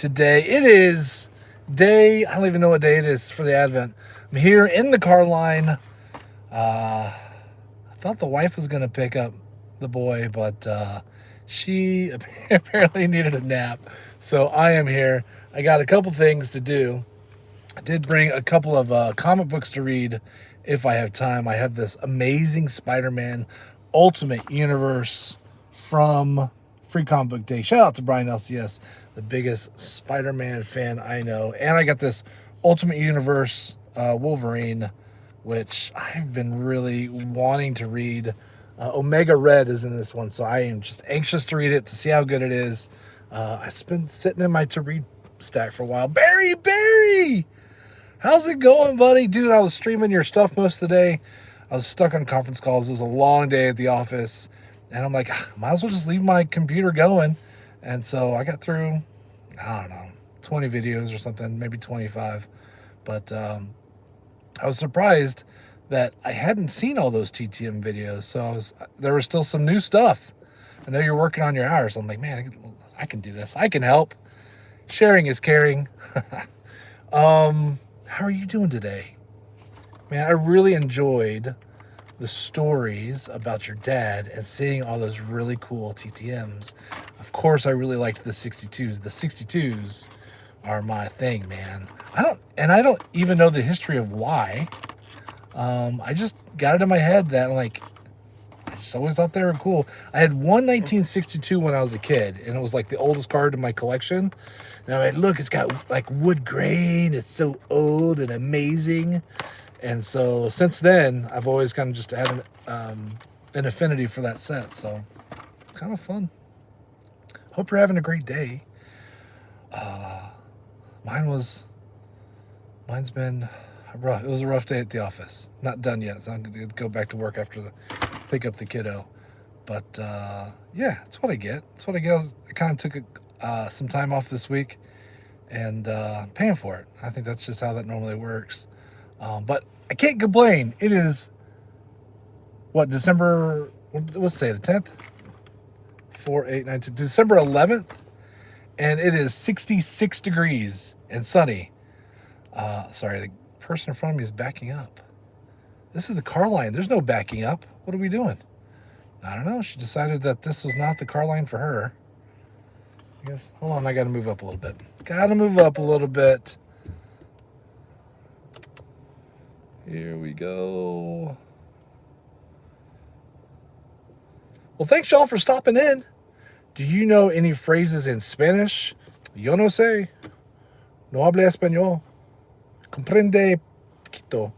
today. It is I don't even know what day it is for the Advent. I'm here in the car line. I thought the wife was going to pick up the boy, but she apparently needed a nap. So I am here. I got a couple things to do. I did bring a couple of comic books to read if I have time. I have this amazing Spider-Man Ultimate Universe from Free Comic Book Day. Shout out to Brian LCS, the biggest Spider-Man fan I know. And I got this Ultimate Universe Wolverine, which I've been really wanting to read. Omega Red is in this one, so I am just anxious to read it to see how good it is. It's been sitting in my to-read stack for a while. Barry! How's it going, buddy? Dude, I was streaming your stuff most of the day. I was stuck on conference calls. It was a long day at the office. And I'm like, might as well just leave my computer going. And so I got through, I don't know, 20 videos or something, maybe 25. But I was surprised that I hadn't seen all those TTM videos. So there was still some new stuff. I know you're working on your hours. I'm like, man, I can do this. I can help. Sharing is caring. How are you doing today? Man, I really enjoyed the stories about your dad and seeing all those really cool TTMs. Of course, I really liked the 62s. The 62s are my thing, man. I don't even know the history of why. I just got it in my head that I just always thought they were cool. I had one 1962 when I was a kid, and it was like the oldest card in my collection. And I'm like, look, it's got like wood grain. It's so old and amazing. And so since then, I've always kind of just had an affinity for that set. So kind of fun. Hope you're having a great day. Mine's been rough. It was a rough day at the office. Not done yet, so I'm going to go back to work after pick up the kiddo. But yeah, that's what I get. I kind of took some time off this week and paying for it. I think that's just how that normally works. But I can't complain. It is, December, let's say the 10th? 4, 8, 9, 10, December 11th. And it is 66 degrees and sunny. Sorry, the person in front of me is backing up. This is the car line. There's no backing up. What are we doing? I don't know. She decided that this was not the car line for her. I guess, hold on, I got to move up a little bit. Here we go. Well, thanks y'all for stopping in. Do you know any phrases in Spanish? Yo no sé. No hablo español. Comprende poquito.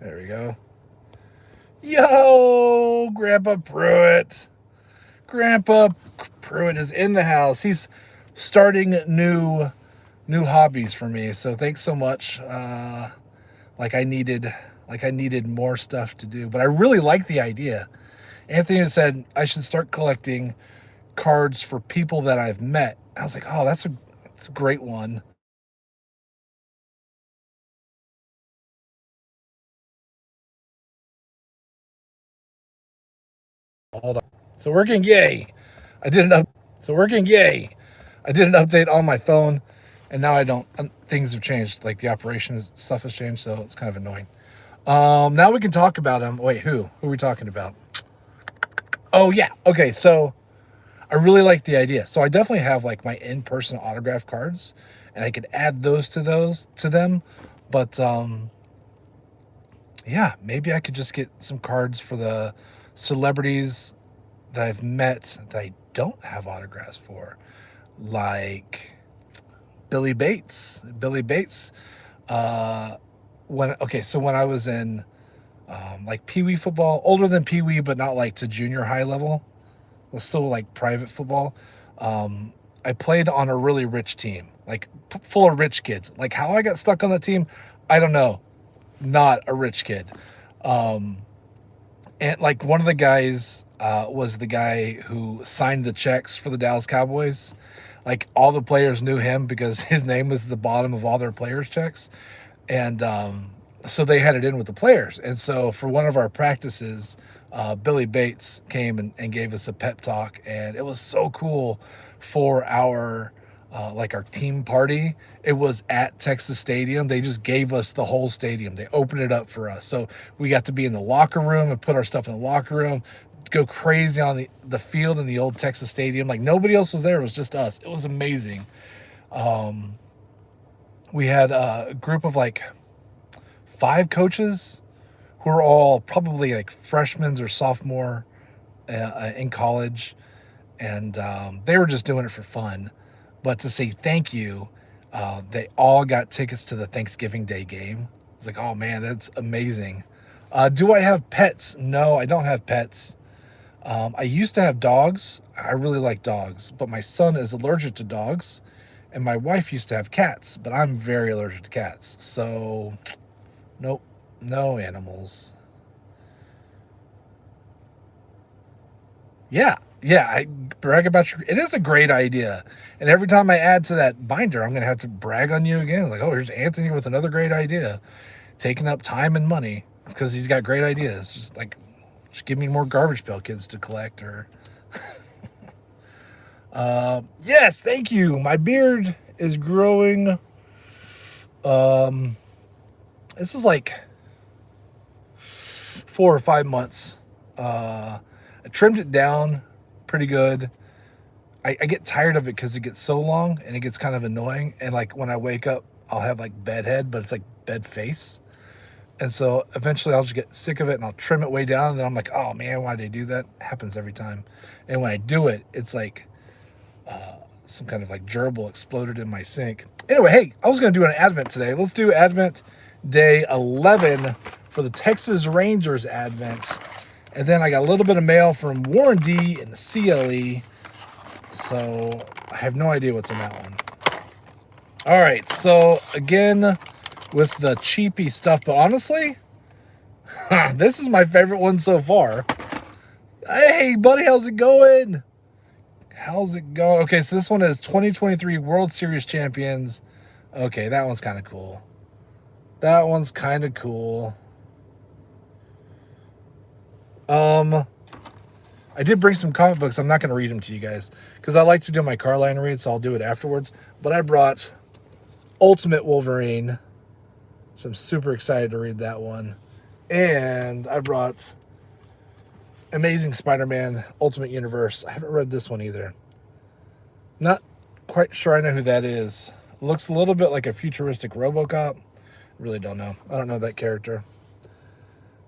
There we go. Yo, Grandpa Pruitt. Grandpa Pruitt is in the house. He's starting new hobbies for me. So thanks so much. Like I needed more stuff to do, but I really like the idea. Anthony said I should start collecting cards for people that I've met. I was like, oh, that's a great one. Hold on. So working, yay. I did an update on my phone, and now I don't. Things have changed. Like the operations stuff has changed, so it's kind of annoying. Now we can talk about them. Wait, who are we talking about? Oh yeah. Okay, so I really like the idea. So I definitely have like my in-person autograph cards, and I could add those to them. But yeah, maybe I could just get some cards for the celebrities that I've met that I don't have autographs for, like Billy Bates. When I was in like Pee Wee football, older than Pee Wee, but not like to junior high level, it was still like private football. I played on a really rich team, like full of rich kids. Like how I got stuck on that team, I don't know. Not a rich kid. And like one of the guys was the guy who signed the checks for the Dallas Cowboys. Like all the players knew him because his name was at the bottom of all their players' checks. And so they had it in with the players. And so for one of our practices, Billy Bates came and gave us a pep talk, and it was so cool for our like our team party. It was at Texas Stadium. They just gave us the whole stadium. They opened it up for us. So we got to be in the locker room and put our stuff in the locker room, go crazy on the field in the old Texas Stadium. Like nobody else was there. It was just us. It was amazing. We had a group of like 5 coaches who are all probably like freshmen or sophomore in college. And they were just doing it for fun. But to say thank you, they all got tickets to the Thanksgiving Day game. It's like, oh man, that's amazing. Do I have pets? No, I don't have pets. I used to have dogs. I really like dogs, but my son is allergic to dogs. And my wife used to have cats, but I'm very allergic to cats. So, nope, no animals. Yeah, I brag about you. It is a great idea. And every time I add to that binder, I'm going to have to brag on you again. Like, oh, here's Anthony with another great idea. Taking up time and money because he's got great ideas. Just give me more Garbage Pail Kids to collect. Or yes, thank you. My beard is growing. This is like 4 or 5 months. I trimmed it down pretty good. I get tired of it because it gets so long and it gets kind of annoying. And like when I wake up, I'll have like bed head, but it's like bed face. And so eventually I'll just get sick of it and I'll trim it way down. And then I'm like, oh man, why did I do that? It happens every time. And when I do it, it's like some kind of like gerbil exploded in my sink. Anyway, hey, I was going to do an Advent today. Let's do Advent Day 11 for the Texas Rangers Advent. And then I got a little bit of mail from Warren D and the CLE. So I have no idea what's in that one. All right, so again with the cheapy stuff, but honestly, this is my favorite one so far. Hey, buddy, how's it going? How's it going? Okay, so this one is 2023 World Series champions. Okay, that one's kind of cool. That one's kind of cool. I did bring some comic books. I'm not going to read them to you guys because I like to do my car line read, so I'll do it afterwards. But I brought Ultimate Wolverine, so I'm super excited to read that one. And I brought Amazing Spider-Man Ultimate Universe. I haven't read this one either. Not quite sure I know who that is. Looks a little bit like a futuristic RoboCop. Really don't know. I don't know that character.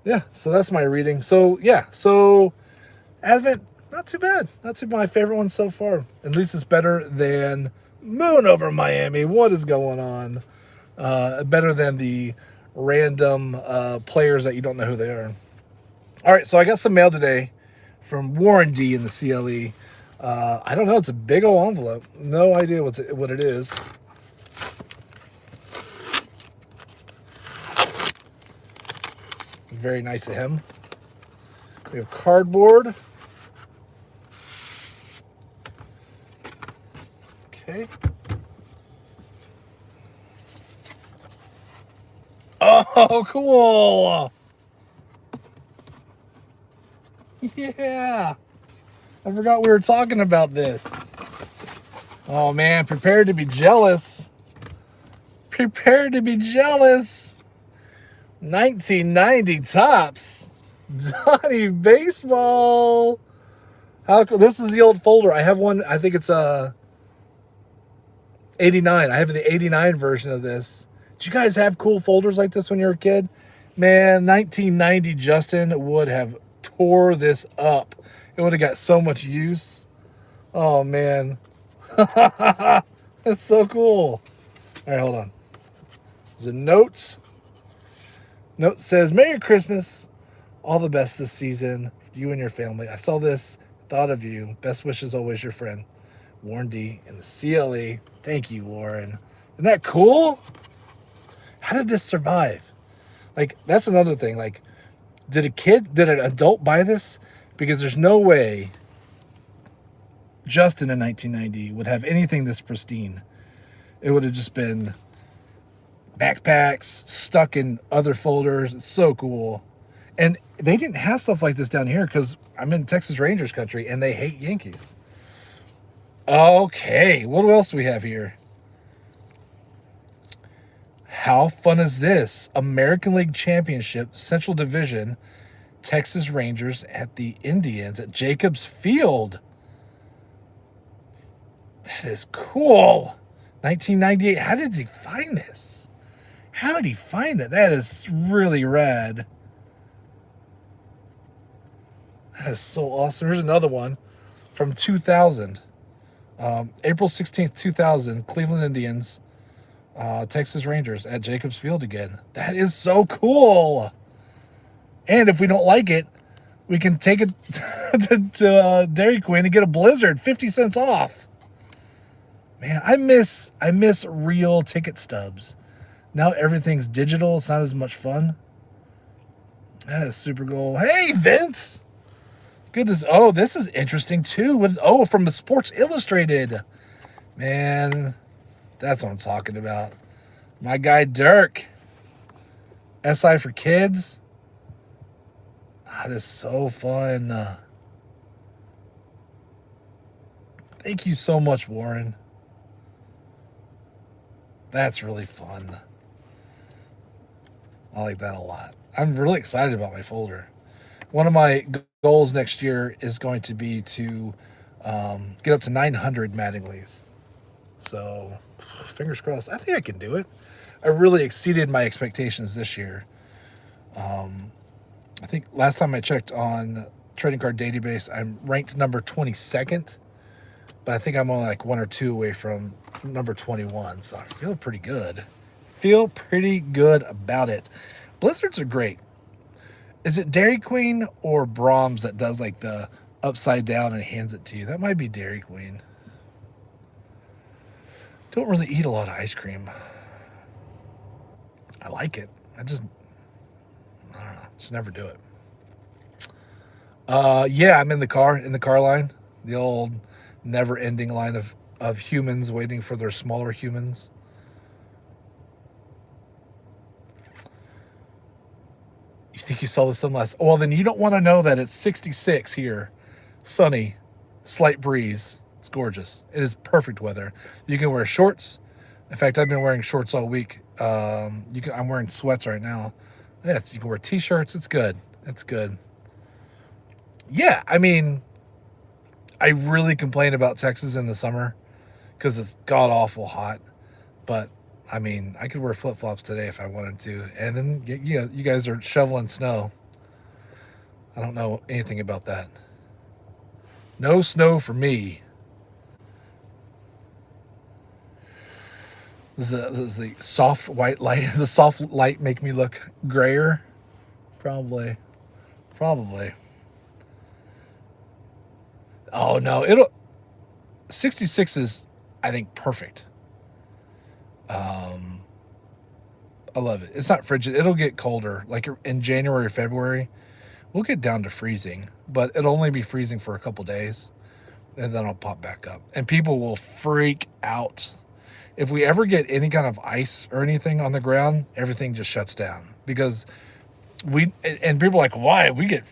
Yeah, so that's my reading. So, yeah, so Advent, not too bad. Not too bad. My favorite one so far. At least it's better than Moon over Miami. What is going on? Better than the random players that you don't know who they are. All right, so I got some mail today from Warren D in the CLE. I don't know. It's a big old envelope. No idea what it is. Very nice of him. We have cardboard. Okay. Oh, cool. Yeah. I forgot we were talking about this. Oh, man. Prepare to be jealous. Prepare to be jealous. 1990 Topps. Donnie Baseball. How cool. This is the old folder. I have one. I think it's 89. I have the 89 version of this. Did you guys have cool folders like this when you were a kid? Man, 1990 Justin would have tore this up. It would have got so much use. Oh, man. That's so cool. All right, hold on. There's a notes. Note says, Merry Christmas. All the best this season for you and your family. I saw this, thought of you. Best wishes, always your friend. Warren D and the CLE. Thank you, Warren. Isn't that cool? How did this survive? Like, that's another thing. Like, did an adult buy this? Because there's no way Justin in 1990 would have anything this pristine. It would have just been backpacks stuck in other folders. It's so cool. And they didn't have stuff like this down here because I'm in Texas Rangers country and they hate Yankees. Okay, what else do we have here? How fun is this? American League Championship, Central Division, Texas Rangers at the Indians at Jacobs Field. That is cool. 1998. How did he find this? How did he find it? That is really rad. That is so awesome. Here's another one from 2000. April 16th, 2000, Cleveland Indians, Texas Rangers at Jacobs Field again. That is so cool. And if we don't like it, we can take it to Dairy Queen and get a Blizzard, 50 cents off. Man, I miss real ticket stubs. Now everything's digital. It's not as much fun. That is super cool. Hey, Vince. Goodness. Oh, this is interesting too. From the Sports Illustrated. Man, that's what I'm talking about. My guy Dirk. SI for kids. That is so fun. Thank you so much, Warren. That's really fun. I like that a lot. I'm really excited about my folder. One of my goals next year is going to be to get up to 900 Mattinglys. So, fingers crossed. I think I can do it. I really exceeded my expectations this year. I think last time I checked on Trading Card Database, I'm ranked number 22nd. But I think I'm only like 1 or 2 away from number 21. So I feel pretty good. Feel pretty good about it. Blizzards are great. Is it Dairy Queen or Brahms that does like the upside down and hands it to you? That might be Dairy Queen. Don't really eat a lot of ice cream. I like it. I don't know. Just never do it. Yeah, I'm in the car line. The old never-ending line of humans waiting for their smaller humans. You think you saw the sun last? Well, then you don't want to know that it's 66 here. Sunny, slight breeze. It's gorgeous. It is perfect weather. You can wear shorts. In fact, I've been wearing shorts all week. I'm wearing sweats right now. Yes, you can wear t-shirts. It's good. It's good. Yeah, I mean, I really complain about Texas in the summer because it's god-awful hot. But, I mean, I could wear flip-flops today if I wanted to. And then, you guys are shoveling snow. I don't know anything about that. No snow for me. This is the soft white light. The soft light make me look grayer? Probably. Oh, no. 66 is, I think, perfect. I love it. It's not frigid. It'll get colder. Like in January or February, we'll get down to freezing. But it'll only be freezing for a couple days. And then I'll pop back up. And people will freak out. If we ever get any kind of ice or anything on the ground, everything just shuts down. Because and people are like, why? We get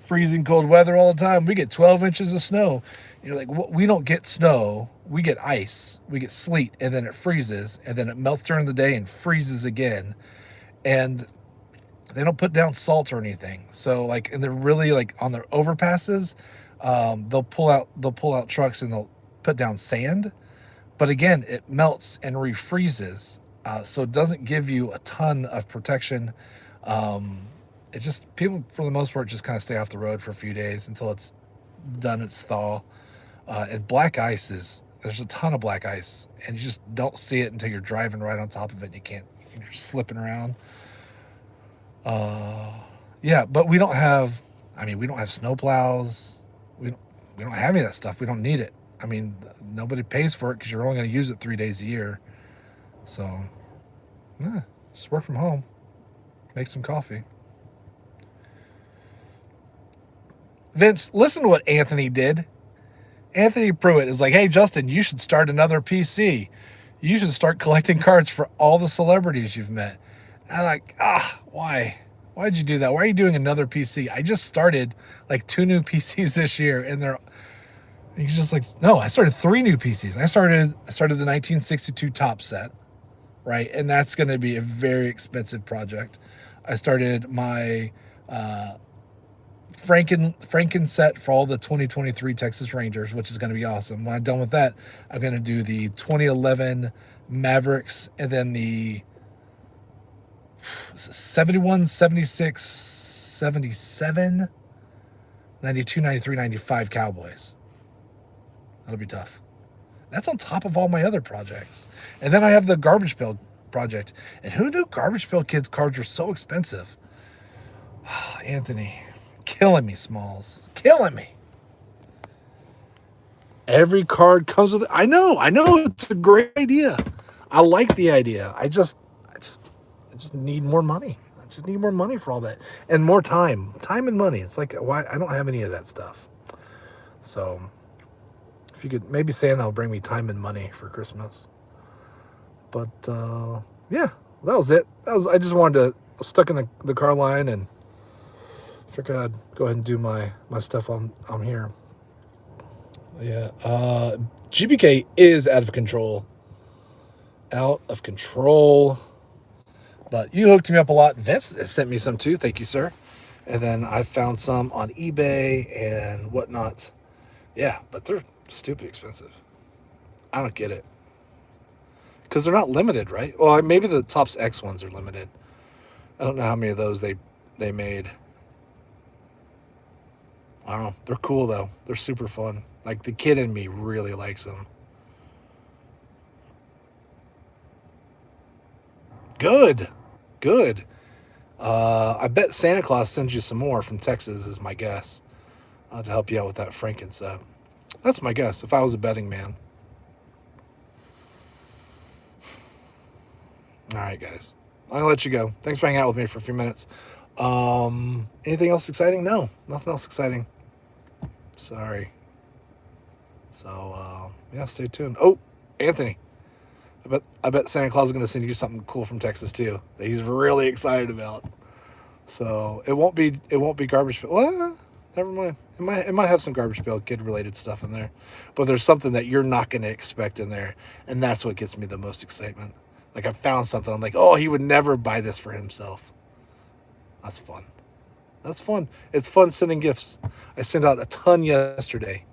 freezing cold weather all the time. We get 12 inches of snow. You're like, well, we don't get snow. We get ice. We get sleet, and then it freezes, and then it melts during the day and freezes again. And they don't put down salt or anything. So and they're really on their overpasses, they'll pull out trucks and they'll put down sand. But again, it melts and refreezes. So it doesn't give you a ton of protection. It just, people for the most part just kind of stay off the road for a few days until it's done its thaw. And black ice there's a ton of black ice, and you just don't see it until you're driving right on top of it and you're slipping around. Yeah, but we don't have snow plows. We don't have any of that stuff. We don't need it. I mean, nobody pays for it because you're only going to use it 3 days a year. So, just work from home. Make some coffee. Vince, listen to what Anthony did. Anthony Pruitt is like, hey, Justin, you should start another PC. You should start collecting cards for all the celebrities you've met. And I'm like, why? Why'd you do that? Why are you doing another PC? I just started like 2 new PCs this year, and he's just like, no, I started 3 new PCs. I started the 1962 top set, right? And that's going to be a very expensive project. I started my Franken set for all the 2023 Texas Rangers, which is going to be awesome. When I'm done with that, I'm going to do the 2011 Mavericks, and then the 71, 76, 77, 92, 93, 95 Cowboys. That'll be tough. That's on top of all my other projects. And then I have the Garbage Pail project. And who knew Garbage Pail Kids cards are so expensive? Anthony, killing me, Smalls. Killing me. Every card comes with it. I know. It's a great idea. I like the idea. I just need more money. I just need more money for all that. And more time. Time and money. It's like, why? I don't have any of that stuff. So, if you could, maybe Santa will bring me time and money for Christmas. But, yeah, that was it. I just wanted to, I was stuck in the car line and figured I'd go ahead and do my stuff on here. Yeah, GBK is out of control. Out of control. But you hooked me up a lot. Vince sent me some too. Thank you, sir. And then I found some on eBay and whatnot. Yeah, but they're stupid expensive. I don't get it. Because they're not limited, right? Well, maybe the Topps X ones are limited. I don't know how many of those they made. I don't know. They're cool, though. They're super fun. Like, the kid in me really likes them. Good. I bet Santa Claus sends you some more from Texas, is my guess, to help you out with that Franken set. That's my guess, if I was a betting man. All right, guys. I'm going to let you go. Thanks for hanging out with me for a few minutes. Anything else exciting? No, nothing else exciting. Sorry. So, yeah, stay tuned. Oh, Anthony. I bet Santa Claus is going to send you something cool from Texas too that he's really excited about. So it won't be Garbage Pail. Well, never mind. It might have some Garbage Pail Kid related stuff in there, but there's something that you're not going to expect in there, and that's what gets me the most excitement. Like, I found something. I'm like, oh, he would never buy this for himself. That's fun. That's fun. It's fun sending gifts. I sent out a ton yesterday.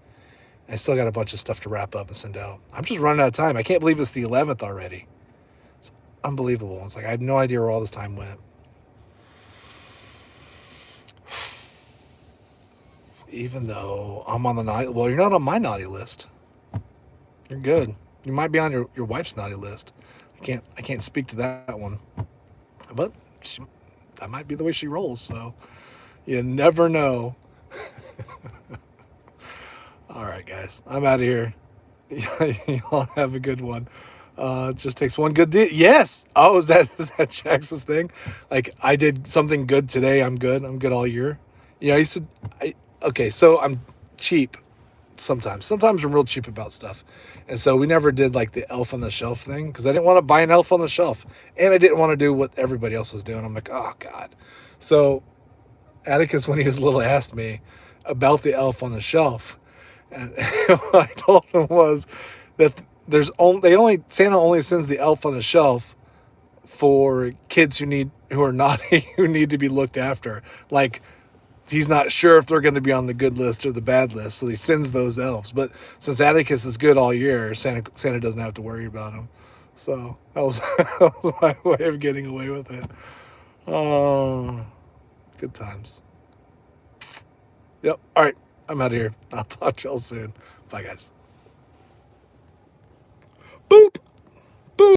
I still got a bunch of stuff to wrap up and send out. I'm just running out of time. I can't believe it's the 11th already. It's unbelievable. It's like I have no idea where all this time went. Even though I'm on the naughty... Well, you're not on my naughty list. You're good. You might be on your wife's naughty list. I can't speak to that one. But that might be the way she rolls, so you never know. All right, guys. I'm out of here. Y'all have a good one. Just takes one good deal. Yes. Oh, is that Jackson's thing? Like, I did something good today. I'm good. I'm good all year. You know, okay, so I'm cheap sometimes. Sometimes I'm real cheap about stuff. And so we never did like the elf on the shelf thing because I didn't want to buy an elf on the shelf. And I didn't want to do what everybody else was doing. I'm like, oh, God. So Atticus, when he was little, asked me about the elf on the shelf. And what I told him was that Santa only sends the elf on the shelf for kids who are naughty, who need to be looked after. Like, he's not sure if they're going to be on the good list or the bad list, so he sends those elves. But since Atticus is good all year, Santa doesn't have to worry about him. So that was my way of getting away with it. Oh, good times. Yep. All right. I'm out of here. I'll talk to y'all soon. Bye, guys. Boop.